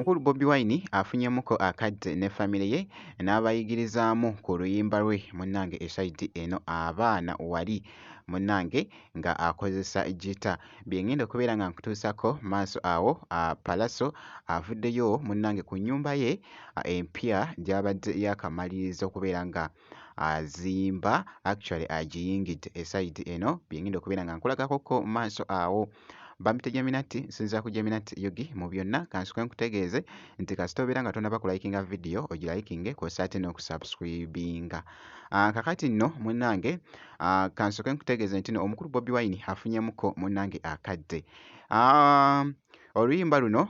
omukulu Bobi Wine afunyemuko akadde ne famire ye n'abayigirizaamu ku luyimba lwe munnange esayidi eno abaana wali munnange nga akozesa gita byengenda okubeera nga nkutuusako maaso awo Palaso avuddeyo munnange ku nnyumba ye empya gy'abadde yakamaliriza okubeera nga azimba actually agiyingidde esayidi eno byengenda okubeera nga nkulagakoko maaso awo Bampita Geminati nsinza ku Geminati Yogi mu byonna kansuke nkutegeeze nti kasita obeera nga tonaba kulayikinga video ogirayikinge kw'ossa ate n'okusubscribinga. Kakati nno munnange kansuke nkutegeeze nti no omukulu Bobi Wine afunyemuko munnange akadde. Oluyimba luno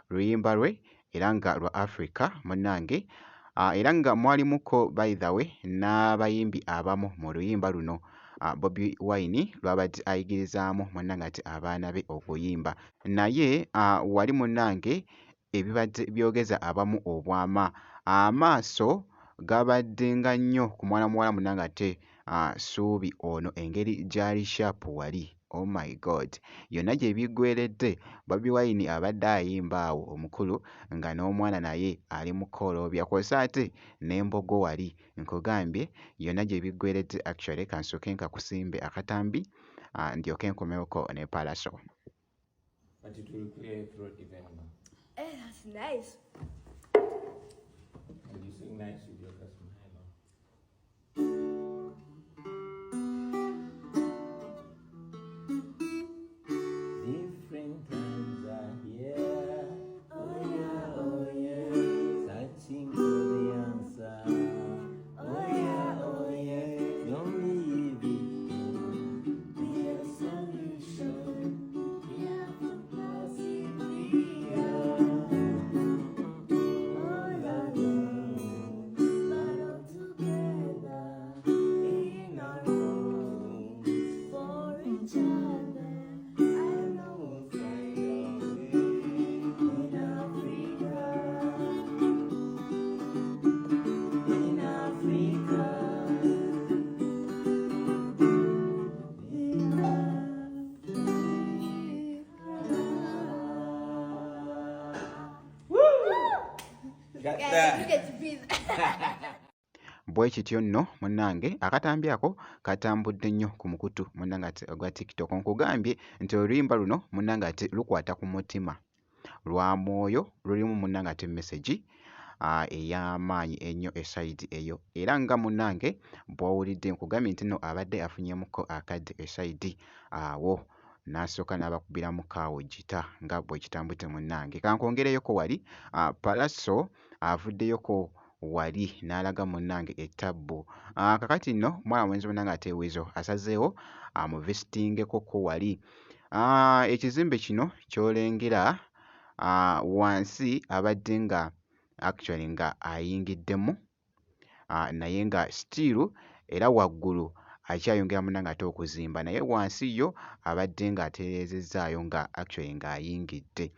luyimba lwe era nga lwa Africa munnange era nga mwalimuko by the way n'abayimbi abamu mu luyimba luno Bobi Wine lwabadde ayigirizaamu munnange ati abaana be okuyimba naye wali munnange ebibadde byogeza abamu obwama amaaso gabadde nga nnyo ku mwana muwala munnange ate Suubi ono engeri gy'ali sharp wali oh my god yonna gye biggweredde Bobi Wine abadde ayimba awo omukulu nga n'omwana naye ali mu koolobya kw'ossa ate n'embogo wali nkugambye yonna gye biggweredde actually kansooke nkakusimbe akatambi ndyoke nkomewoko ne Palaso. But it will clear throat even more. That's nice. And you sing nice with your customer. Different times are here. Oh yeah, searching for the answer. Oh yeah, don't leave it. Be a solution. We have to persevere. All alone, but all together in our room for each other. I know we'll find our way in Africa. In Africa. In Got Guys, that? you get to breathe. Bwe kityo nno munnange akatambi ako katambudde nnyo ku mukutu munnange ate ogwa TikTok nkugambye nti oluyimba luno munnange ate lukwata ku mutima lwa mwoyo lulimu munnange ate message ey'amaanyi ennyo esayidi eyo era nga munnange bw'owulidde nkugambye nti nno abadde afunyemuko akadde esayidi awo n'asooka n'abakubiramu kaawo gita nga bwe kitambudde munnange kankwongereyoko wali Palaso avuddeyoko wali n'alaga munnange ettabbu kakati nno mwana mwenzi munnange ate Weasel asazeewo amuvisitingeko ko wali ekizimbe kino ky'olengera wansi abadde nga actually nga ayingiddemu naye nga still era waggulu akyayongera munnange ate okuzimba naye wansi yo abadde nga atereezezzaayo nga actually ng'ayingidde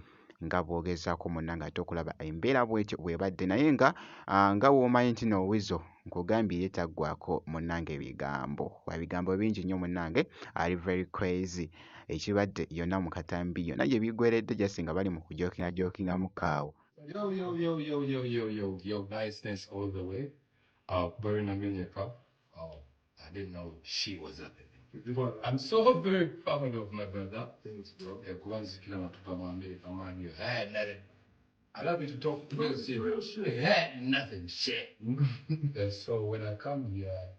nga bw'ogezaako munnange ate okulaba embeera bw'etyo bw'ebadde naye nga w'omanyi nti no Weasel nkugambye ye taggwako munnange ebigambo bingi nnyo munnange ali very crazy ekibadde yonna mu katambi yonna gye biggweredde just nga bali mu kujookingamu kaawo. Yo, niceness all the way. Burn a million cup. Oh, I didn't know she was up in it. I'm so very proud of my brother. Thanks, bro. Kwanza kila mtu amwambie kama you had nothing. I love you to talk real serious. You had nothing, shit. And so when I come here,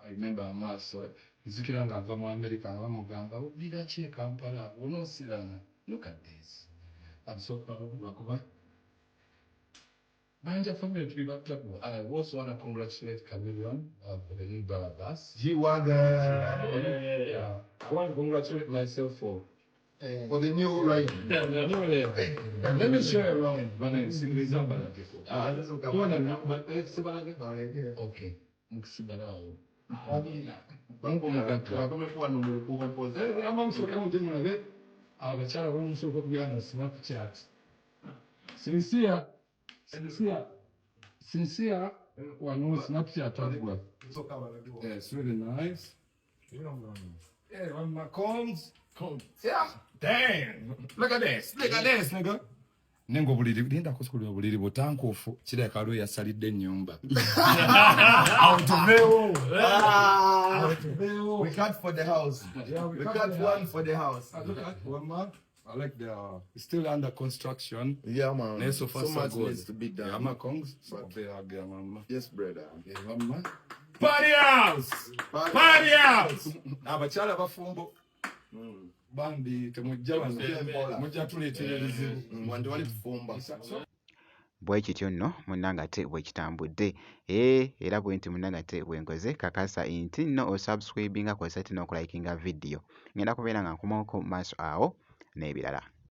I remember Amaso. Nzikira ngava mu America bamugamba ubira ki Kampala unosirana. Look at this. I'm so proud of Makuba. Manja family to be back up. I also want to congratulate Chameleon for the new Barabas. Yeah. I want to congratulate myself for the new right. Let me share around when I see the example. Okay. Abakyala bamusooka okugenda na Snapchat. Sincere wano Snapchat agwa. Yeah, it's really nice. Yeah, on my cones. Yeah, damn. Look at this, nigga. nengo buliri linda kusukulira buliri butankufu kireka lwe yasalidde ennyumba We cut for the house. Yeah, We cut one for the house. I like it's still under construction. Yeah, man. Ne so far So so much good. needs to be done. Yama kongs so be aga mama. Yes, brother. Mama. Party house. Party house. Abakyala bafumbo. Bambi temujja wano. Mujja tuleetera ebizibu. Wandi wali kufumba. bwe kityo nno munnange ate bwe kitambudde era bwe nti munnange ate bwe nkoze kakasa nti nno osubscribinga kwesa ate n'okulayikinga vidiyo ngenda kubeera nga nkomaako maaso awo n'ebirala